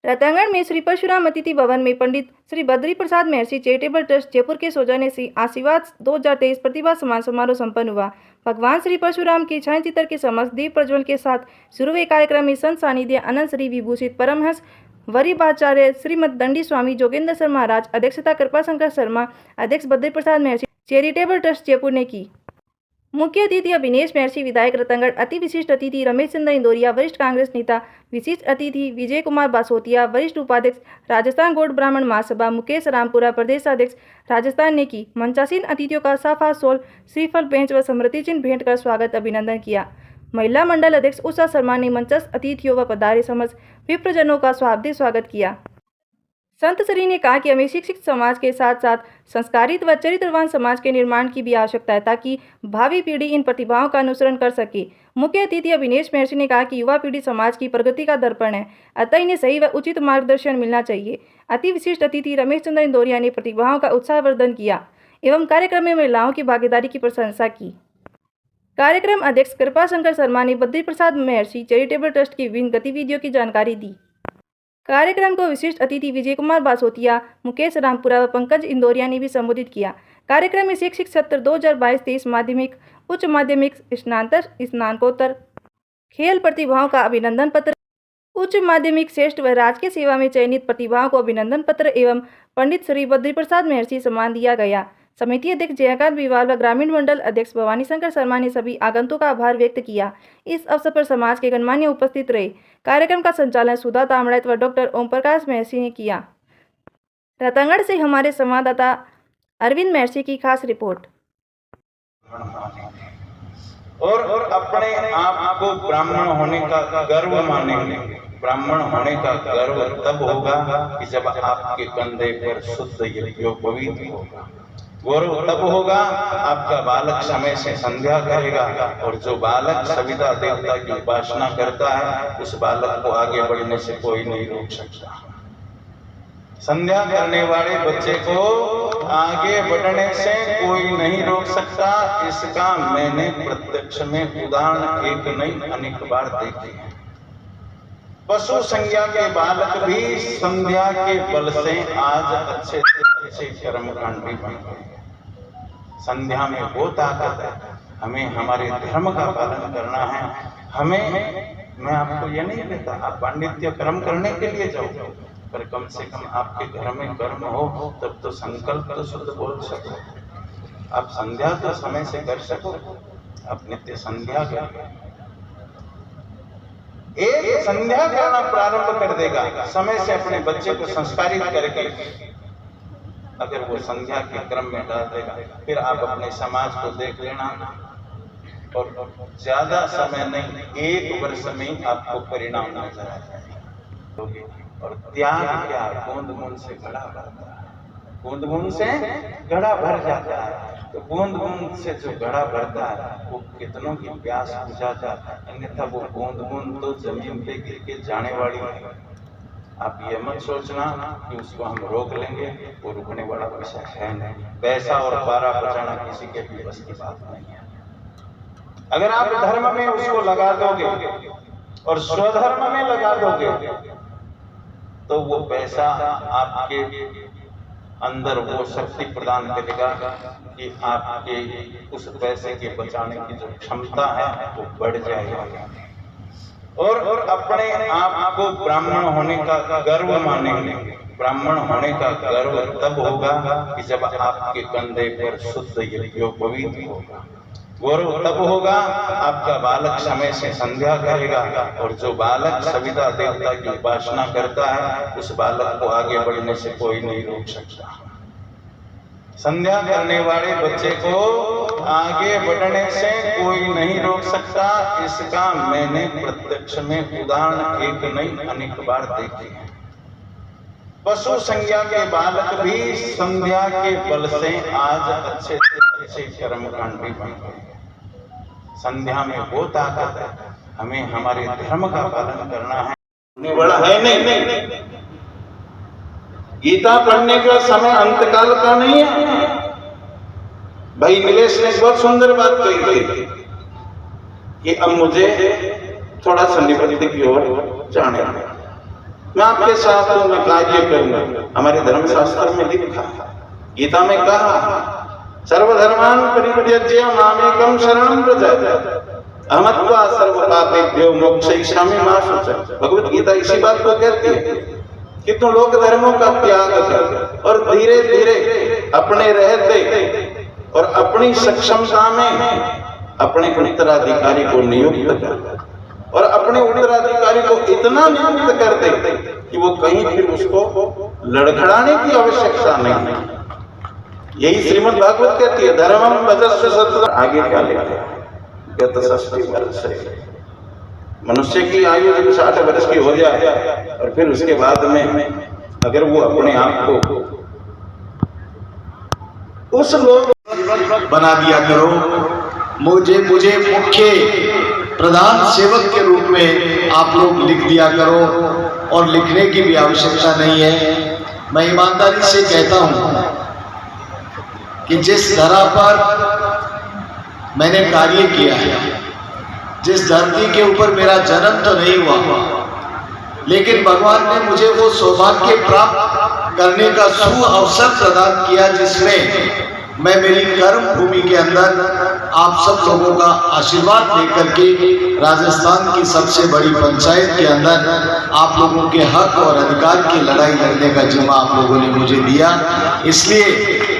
रतनगढ़ में श्री परशुराम अतिथि भवन में पंडित श्री बद्री प्रसाद महर्षि चैरिटेबल ट्रस्ट जयपुर के सौजन्य से आशीर्वाद 2023 प्रतिभा सम्मान समारोह संपन्न हुआ। भगवान श्री परशुराम के छाया चित्र के समक्ष दीप प्रज्वल के साथ शुरू हुए कार्यक्रम में संत सानिध्य अनंत श्री विभूषित परमहंस वरिभाचार्य श्रीमद दंडी स्वामी जोगेंद्र सर महाराज अध्यक्षता कृपाशंकर शर्मा अध्यक्ष बद्री प्रसाद महर्षि चैरिटेबल ट्रस्ट जयपुर ने की। मुख्य अतिथि अभिनेश महर्षि विधायक रतनगढ़, अति विशिष्ट अतिथि रमेश चंद्र इंदौरिया वरिष्ठ कांग्रेस नेता, विशिष्ट अतिथि विजय कुमार बासोतिया वरिष्ठ उपाध्यक्ष राजस्थान गौड़ ब्राह्मण महासभा, मुकेश रामपुरा प्रदेशाध्यक्ष राजस्थान ने की। मंचासीन अतिथियों का साफा सोल श्रीफल बेंच व स्मृति चिन्ह भेंट कर स्वागत अभिनंदन किया। महिला मंडल अध्यक्ष उषा शर्मा ने मंचस्थ अतिथियों व पधारे समस्त विप्रजनों का स्वागत किया। संत श्री ने कहा कि हमें शिक्षित समाज के साथ साथ संस्कारित व चरित्रवान समाज के निर्माण की भी आवश्यकता है ताकि भावी पीढ़ी इन प्रतिभाओं का अनुसरण कर सके। मुख्य अतिथि अभिनेश महर्षि ने कहा कि युवा पीढ़ी समाज की प्रगति का दर्पण है, अतः इन्हें सही व उचित मार्गदर्शन मिलना चाहिए। अति विशिष्ट अतिथि रमेश चंद्र इंदौरिया ने प्रतिभाओं का उत्साहवर्धन किया एवं कार्यक्रम में महिलाओं की भागीदारी की प्रशंसा की। कार्यक्रम अध्यक्ष कृपाशंकर शर्मा ने बद्री प्रसाद महर्षि चैरिटेबल ट्रस्ट की विभिन्न गतिविधियों की जानकारी दी। कार्यक्रम को विशिष्ट अतिथि विजय कुमार बासोतिया, मुकेश रामपुरा व पंकज इंदौरिया ने भी संबोधित किया। कार्यक्रम में शैक्षिक सत्र 2022-23 माध्यमिक, उच्च माध्यमिक, स्नातकोत्तर खेल प्रतिभाओं का अभिनंदन पत्र, उच्च माध्यमिक श्रेष्ठ व राजकीय सेवा में चयनित प्रतिभाओं को अभिनंदन पत्र एवं पंडित श्री बद्री प्रसाद महर्षि सम्मान दिया गया। समिति अध्यक्ष जयकांत विवाल व ग्रामीण मंडल अध्यक्ष भवानी शंकर शर्मा ने सभी आगंतुकों का आभार व्यक्त किया। इस अवसर पर समाज के गणमान्य उपस्थित रहे। कार्यक्रम का संचालन सुधा तामड़ाइत व डॉक्टर ओम प्रकाश महर्षि ने किया। रतनगढ़ से हमारे संवाददाता अरविंद महर्षि की खास रिपोर्ट। और अपने आप को ब्राह्मण होने का गर्व मानेंगे। ब्राह्मण होने का गर्व तब होगा कि जब आपके कंधे पर शुद्ध यज्ञोपवीत होगा। गौरव तब होगा आपका बालक समय से संध्या करेगा, और जो बालक सविता देवता की उपासना करता है उस बालक को आगे बढ़ने से कोई नहीं रोक सकता। संध्या करने वाले बच्चे को आगे बढ़ने से कोई नहीं रोक सकता। इसका मैंने प्रत्यक्ष में उदाहरण एक नहीं अनेक बार देखे हैं। पशु संज्ञा के बालक भी संध्या के बल से आज अच्छे से कर्मकांडी बन गए। संध्या में वो ताकत है। हमें हमारे धर्म का पालन करना है। मैं आपको ये नहीं कहता आप पांडित्य कर्म करने के लिए जाओ, पर कम से कम आपके घर में कर्म हो तब तो संकल्प तो शुद्ध बोल सको। आप संध्या तो समय से कर सको। आप नित्य संध्या करें। एक संध्या करना प्रारंभ कर देगा, समय से अपने बच्चे को संस्कारित करके अगर वो संध्या के क्रम में डाल देगा, फिर आप अपने समाज को देख लेना, और ज्यादा समय नहीं 1 वर्ष में आपको परिणाम नजर आ जाएगा। और त्याग क्या, बूंद बूंद से घड़ा भरता है। बूंद बूंद से घड़ा भर जाता है। तो बूंद बूंद से जो घड़ा भरता है वो कितनों की प्यास बुझाता है। अन्यथा वो बूंद बूंद तो जमीन पे गिर के जाने वाली है। आप ये मत सोचना कि उसको हम रोक लेंगे, वो रुकने वाला विषय है नहीं। पैसा और पारा बचाना किसी के भी बस की बात नहीं है। अगर आप धर्म में उसको लगा दोगे और स्वधर्म में लगा दोगे तो वो पैसा आपके अंदर वो शक्ति प्रदान करेगा कि आपके उस पैसे के बचाने की जो क्षमता है वो बढ़ जाएगी। और अपने आप को ब्राह्मण होने का गर्व मानेंगे। ब्राह्मण होने का गर्व तब होगा कि जब आपके कंधे पर शुद्ध यज्ञोपवीत होगा। गौरव तब होगा आपका बालक समय से संध्या करेगा, और जो बालक सविता देवता की उपासना करता है उस बालक को आगे बढ़ने से कोई नहीं रोक सकता। संध्या करने वाले बच्चे को आगे बढ़ने से कोई नहीं रोक सकता। इसका मैंने प्रत्यक्ष में उदाहरण एक नहीं अनेक बार देखे हैं। पशु संज्ञा के बालक भी संध्या के बल से आज अच्छे से कर्मकांडी बन गए। संध्या में वो ताकत है। हमें हमारे धर्म का पालन करना है। बड़ा है नहीं। गीता पढ़ने का समय अंतकाल का नहीं है। भाई नीलेश ने बहुत सुंदर बात कही थी कि अब मुझे थोड़ा सा निवृत्ति की ओर जाने। मैं आपके साथ हूं, मैं कार्य करूंगा। हमारे धर्मशास्त्र में लिखा, गीता में कहा, सर्वधर्मान् परित्यज्य मामेकं शरणं व्रज अहमत्वा सर्वपापेभ्यो मोक्षयिष्यामि मा शुचः। भगवत गीता इसी बात को कहती है कि तुम लोक धर्मों का त्याग कर और धीरे धीरे अपने रहते और अपनी सक्षमता में अपने उत्तराधिकारी को नियुक्त कर और अपने उत्तराधिकारी को इतना नियुक्त कर दे कि वो कहीं फिर उसको लड़खड़ाने की आवश्यकता नहीं। यही श्रीमद् भागवत कहती है, धर्मम भजस्व सत्य। आगे क्या लिखा, गत 60 वर्ष से मनुष्य की आयु जब 60 वर्ष की हो जाए और फिर उसके बाद में अगर वो अपने आप को उस लोग बना दिया करो, मुझे मुख्य प्रधान सेवक के रूप में आप लोग लिख दिया करो, और लिखने की भी आवश्यकता नहीं है। मैं ईमानदारी से कहता हूं कि जिस धरा पर मैंने कार्य किया है, जिस धरती के ऊपर मेरा जन्म तो नहीं हुआ, लेकिन भगवान ने मुझे वो सौभाग्य प्राप्त करने का सुअवसर प्रदान किया जिसमें मैं मेरी कर्म भूमि के अंदर आप सब लोगों का आशीर्वाद लेकर के राजस्थान की सबसे बड़ी पंचायत के अंदर आप लोगों के हक और अधिकार की लड़ाई लड़ने का जिम्मा आप लोगों ने मुझे दिया। इसलिए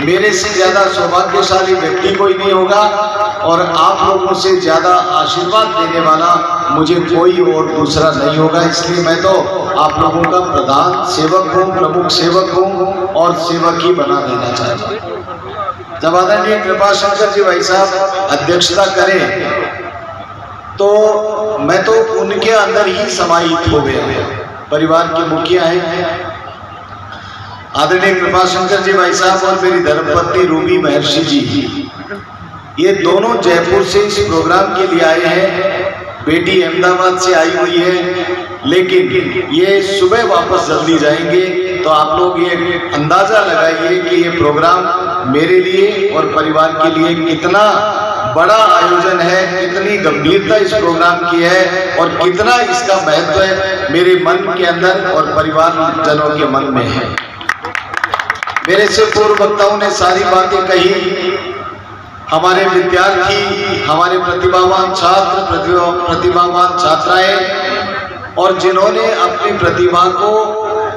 मेरे से ज्यादा सौभाग्यशाली व्यक्ति कोई नहीं होगा, और आप लोगों से ज्यादा आशीर्वाद देने वाला मुझे कोई और दूसरा नहीं होगा। इसलिए मैं तो आप लोगों का प्रधान सेवक हूँ, प्रमुख सेवक हूँ, और सेवक ही बना देना चाहता हूँ। जब आदरणीय कृपाशंकर जी भाई साहब अध्यक्षता करें तो मैं तो उनके अंदर ही समाहित हो गया। परिवार के मुखिया हैं आदरणीय कृपाशंकर जी भाई साहब और मेरी धर्मपत्नी रूबी महर्षि जी, ये दोनों जयपुर से इस प्रोग्राम के लिए आए हैं। बेटी अहमदाबाद से आई हुई है, लेकिन ये सुबह वापस जल्दी जाएंगे। तो आप लोग ये अंदाजा लगाइए कि ये प्रोग्राम मेरे लिए और परिवार के लिए कितना बड़ा आयोजन है, कितनी गंभीरता इस प्रोग्राम की है, और कितना इसका महत्व है मेरे मन के अंदर और परिवार जनों के मन में है। मेरे से पूर्व वक्ताओं ने सारी बातें कही। हमारे विद्यार्थी, हमारे प्रतिभावान छात्र, प्रतिभावान छात्राएं, और जिन्होंने अपनी प्रतिभा को,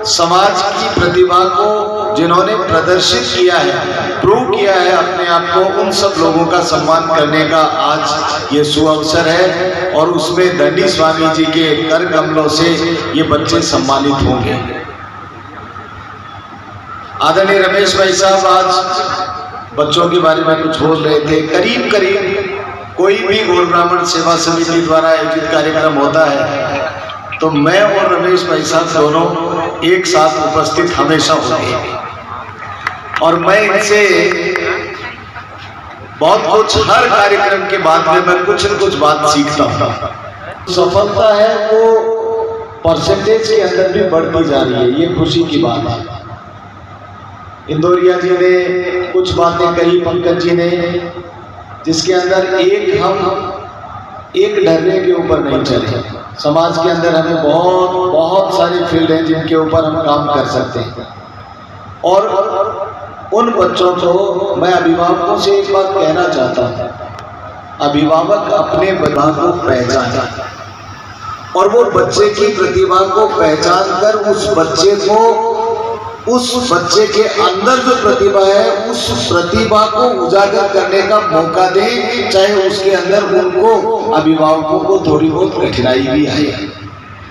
समाज की प्रतिभा को जिन्होंने प्रदर्शित किया है, प्रूव किया है अपने आप को, उन सब लोगों का सम्मान करने का आज ये सुअवसर है। और उसमें दंडी स्वामी जी के कर कमलों से ये बच्चे सम्मानित होंगे। आदरणीय रमेश भाई साहब आज बच्चों के बारे में कुछ बोल रहे थे। करीब करीब कोई भी गौर ब्राह्मण सेवा समिति द्वारा आयोजित कार्यक्रम होता है तो मैं और रमेश भाई साहब दोनों एक साथ उपस्थित हमेशा होते हैं, और मैं इनसे बहुत कुछ, हर कार्यक्रम के बाद में मैं कुछ न कुछ बात सीखता हूँ। सफलता है वो परसेंटेज के अंदर भी बढ़ती जा रही है, ये खुशी की बात है। इंदौरिया जी ने कुछ बातें कही, पंकज जी ने, जिसके अंदर एक डरने के ऊपर नहीं चले। समाज के अंदर हमें बहुत सारी फील्ड हैं जिनके ऊपर हम काम कर सकते हैं, और उन बच्चों को मैं अभिभावकों से एक बात कहना चाहता हूँ। अभिभावक अपने प्रतिभा को पहचाने, और वो बच्चे की प्रतिभा को पहचान कर उस बच्चे के अंदर जो प्रतिभा है उस प्रतिभा को उजागर करने का मौका दें, चाहे उसके अंदर उनको अभिभावकों को थोड़ी बहुत कठिनाई भी आए।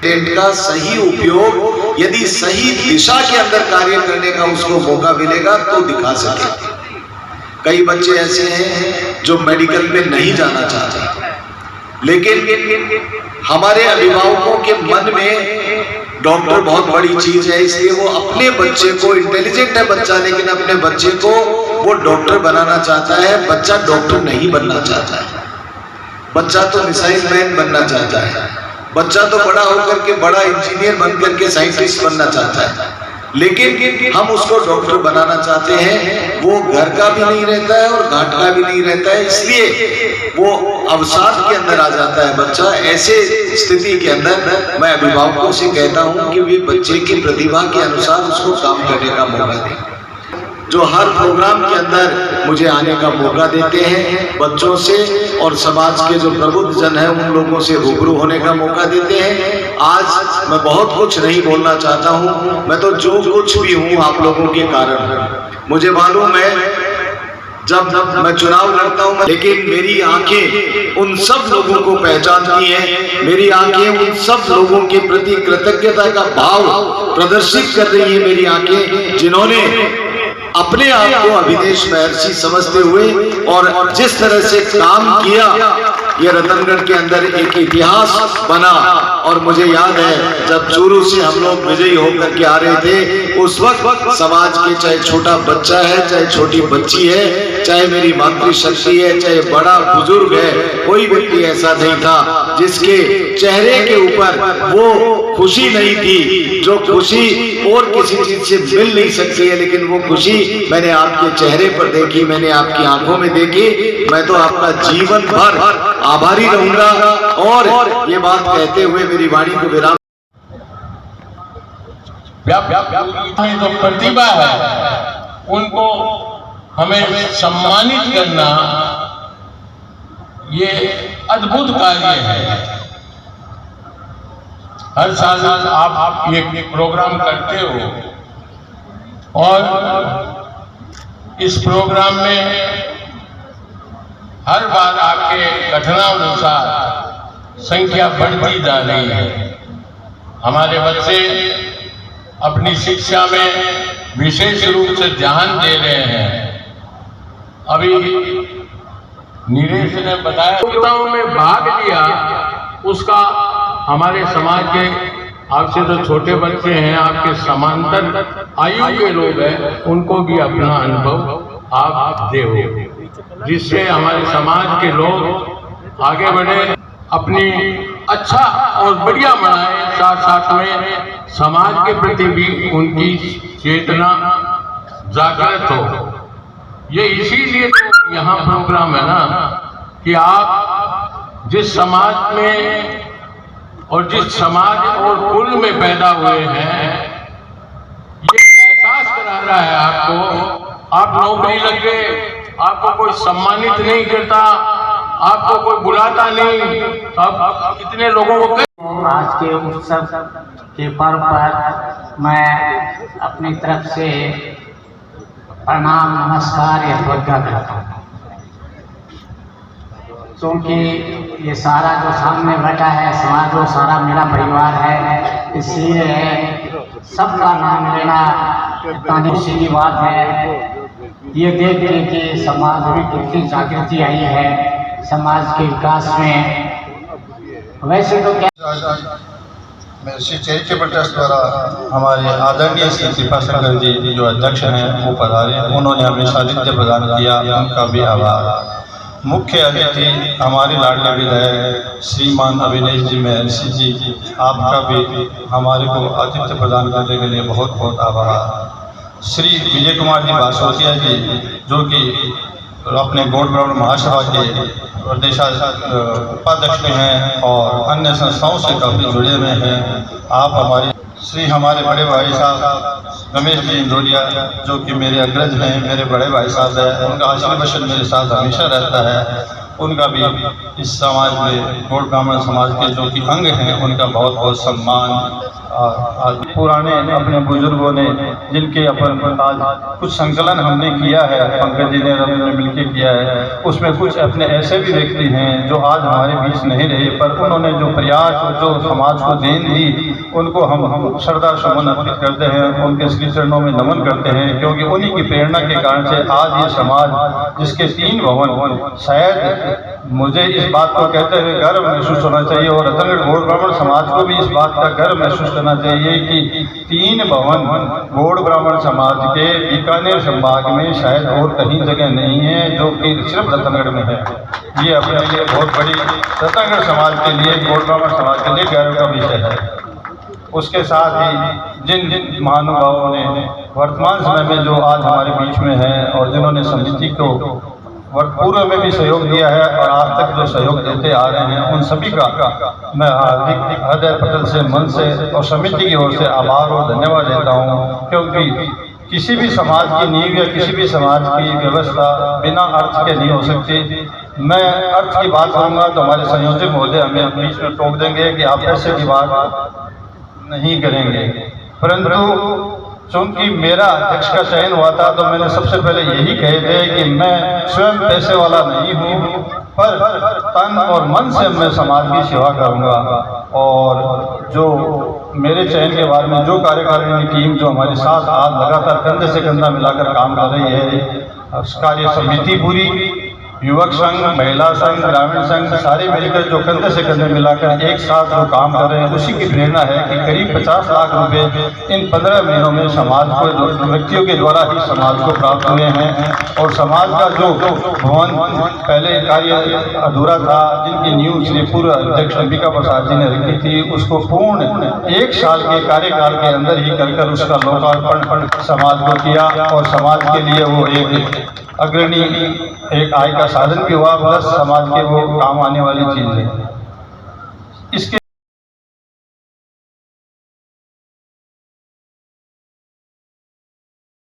टैलेंट का सही उपयोग यदि सही दिशा के अंदर कार्य करने का उसको मौका मिलेगा तो दिखा सके। कई बच्चे ऐसे हैं जो मेडिकल में नहीं जाना चाहते, लेकिन हमारे अभिभावकों के मन में डॉक्टर बहुत बड़ी चीज है, इसलिए वो अपने बच्चे को, इंटेलिजेंट है बच्चा लेकिन अपने बच्चे को वो डॉक्टर बनाना चाहता है। बच्चा डॉक्टर नहीं बनना चाहता है, बच्चा तो मिसाइल मैन बनना चाहता है, बच्चा तो बड़ा होकर के बड़ा इंजीनियर बनकर के साइंटिस्ट बनना चाहता है। लेकिन हम उसको डॉक्टर बनाना चाहते हैं, वो घर का भी नहीं रहता है और घाट का भी नहीं रहता है, इसलिए वो अवसाद के अंदर आ जाता है बच्चा। ऐसे स्थिति के अंदर मैं अभिभावकों से कहता हूं कि वे बच्चे की प्रतिभा के अनुसार उसको काम करने का मौका दें। जो हर प्रोग्राम के अंदर मुझे आने का मौका देते हैं, बच्चों से और समाज के जो प्रबुद्ध जन हैं उन लोगों से रूबरू होने का मौका देते हैं। आज मैं बहुत कुछ नहीं बोलना चाहता हूं, मैं तो जो कुछ भी हूं आप लोगों के कारण। मुझे मालूम है जब मैं चुनाव लड़ता हूं, लेकिन मेरी आंखें उन सब लोगों को पहचानती हैं, मेरी आंखें उन सब लोगों के प्रति कृतज्ञता का भाव प्रदर्शित कर रही है। मेरी आंखें जिन्होंने अपने आप को अभिनेश महर्षि समझते हुए और जिस तरह से काम किया, ये रतनगढ़ के अंदर एक इतिहास बना। और मुझे याद है जब चूरू से हम लोग विजयी होकर के आ रहे थे, उस वक्त समाज के चाहे छोटा बच्चा है, चाहे छोटी बच्ची है, चाहे मेरी मातृशक्ति है, चाहे बड़ा बुजुर्ग है, कोई व्यक्ति ऐसा नहीं था जिसके चेहरे के ऊपर वो खुशी नहीं थी जो खुशी और किसी चीज से मिल नहीं सकती है। लेकिन वो खुशी मैंने आपके चेहरे पर देखी, मैंने आपकी आंखों में देखी। मैं तो आपका जीवन भर आभारी रहूंगा। और ये बात कहते हुए मेरी वाणी को विराम। में जो प्रतिभा है उनको हमें सम्मानित करना, ये अद्भुत कार्य है। हर साल आप ये प्रोग्राम करते हो और इस प्रोग्राम में हर बार आपके घटनानुसार संख्या बढ़ती जा रही है। हमारे बच्चे अपनी शिक्षा में विशेष रूप से ध्यान दे रहे हैं। अभी नीरेश ने बताया प्रतियोगिताओं में भाग लिया, उसका हमारे समाज के आपसे जो छोटे बच्चे हैं, आपके समांतर आयु के लोग हैं, उनको भी अपना अनुभव आप दे, जिससे हमारे समाज के लोग आगे बढ़े, अपनी अच्छा और बढ़िया बनाए, साथ साथ में समाज के प्रति भी उनकी चेतना जागृत हो। ये इसीलिए तो यहाँ प्रोग्राम है ना कि आप जिस समाज में और जिस समाज और कुल में पैदा हुए हैं, ये एहसास करा रहा है आपको। आप नौकरी लग गए, आपको कोई सम्मानित नहीं करता, आपको कोई बुलाता नहीं, तो आप कितने लोगों को आज के उत्सव के पर्व पर मैं अपनी तरफ से प्रणाम नमस्कार या ध्वजा करता हूँ, क्योंकि ये सारा जो सामने बैठा है समाज, वो सारा मेरा परिवार है, इसलिए सबका नाम लेना इतनी खुशी की बात है। ये देख के कि समाज में कितनी जागृति आई है समाज के विकास में। वैसे तो क्या महर्षि चैरिटेबल ट्रस्ट द्वारा हमारे आदरणीय श्री कृपाशंकर जी जो अध्यक्ष हैं वो पधारे, उन्होंने हमें सानिध्य प्रदान किया, उनका भी आभार। मुख्य अतिथि हमारे लाडले विधायक श्रीमान अविनेश जी महर्षि जी, आपका भी हमारे को आतिथ्य प्रदान करने के लिए बहुत बहुत आभार। श्री विजय कुमार जी बासोतिया जी जो कि अपने गौड़ ब्राह्मण महासभा के प्रदेश उपाध्यक्ष में हैं और अन्य संस्थाओं से काफ़ी जुड़े हुए हैं। आप हमारे बड़े भाई साहब रमेश जी इंदौरिया जो कि मेरे अग्रज हैं, मेरे बड़े भाई साहब हैं, उनका आशीर्वाद मेरे साथ हमेशा रहता है। उनका भी इस समाज में गौड़ ब्राह्मण समाज के जो कि अंग हैं उनका बहुत बहुत सम्मान। पुराने अपने बुजुर्गों ने जिनके अपन आज कुछ संकलन हमने किया है, पंकज जी ने हमने मिलकर किया है, उसमें कुछ अपने ऐसे भी व्यक्ति हैं जो आज हमारे बीच नहीं रहे, पर उन्होंने जो प्रयास जो समाज को देन दी उनको हम श्रद्धा सुमन अर्पित करते हैं, उनके श्री चरणों में नमन करते हैं, क्योंकि उन्हीं की प्रेरणा के कारण से आज ये समाज जिसके 3 भवन, शायद मुझे इस बात को कहते हुए गर्व महसूस होना चाहिए और रतनगढ़ गौड़ ब्राह्मण समाज को भी इस बात का गर्व महसूस करना चाहिए कि 3 भवन गौड़ ब्राह्मण समाज के बीकानेर संभाग में शायद और कहीं जगह नहीं है, जो कि सिर्फ रतनगढ़ में है। ये अपने लिए बहुत बड़ी रतनगढ़ समाज के लिए, गौड़ ब्राह्मण समाज के लिए गर्व का विषय है। उसके साथ ही जिन जिन महानुभावों ने वर्तमान समय में जो आज हमारे बीच में हैं और जिन्होंने समिति को पूर्व में भी सहयोग दिया है और आज तक जो सहयोग देते आ रहे हैं, उन सभी का मैं हार्दिक हृदय पटल से, मन से और समिति की ओर से आभार और धन्यवाद देता हूँ। क्योंकि किसी भी समाज की नींव या किसी भी समाज की व्यवस्था बिना अर्थ के नहीं हो सकती। मैं अर्थ की बात करूँगा तो हमारे संयोजक महोदय हमें बीच में टोक देंगे कि आप पैसे की बात नहीं करेंगे, परंतु चूंकि मेरा अध्यक्ष का चयन हुआ था तो मैंने सबसे पहले यही कहे थे कि मैं स्वयं पैसे वाला नहीं हूँ, पर तन और मन से मैं समाज की सेवा करूँगा। और जो मेरे चयन के बारे में जो कार्यकारिणी टीम जो हमारे साथ आज लगातार कंधे से कंधा मिलाकर काम कर रही है, कार्य समिति पूरी, युवक संघ, महिला संघ, ग्रामीण संघ सारे मिलकर जो कंधे से कंधे मिलाकर एक साथ जो काम कर रहे हैं, उसी की प्रेरणा है कि करीब 50 लाख रुपए इन 15 महीनों में समाज को, व्यक्तियों के द्वारा ही समाज को प्राप्त हुए हैं। और समाज का जो भवन पहले कार्य अधूरा था, जिनकी नींव श्री पूर्व अध्यक्ष अंबिका प्रसाद जी ने रखी थी, उसको पूर्ण 1 साल के कार्यकाल के अंदर ही कर उसका लोकार्पण समाज को किया और समाज के लिए वो एक अग्रणी एक आय का साधन भी हुआ, प्लस समाज के वो काम आने वाली चीज़ है। इसके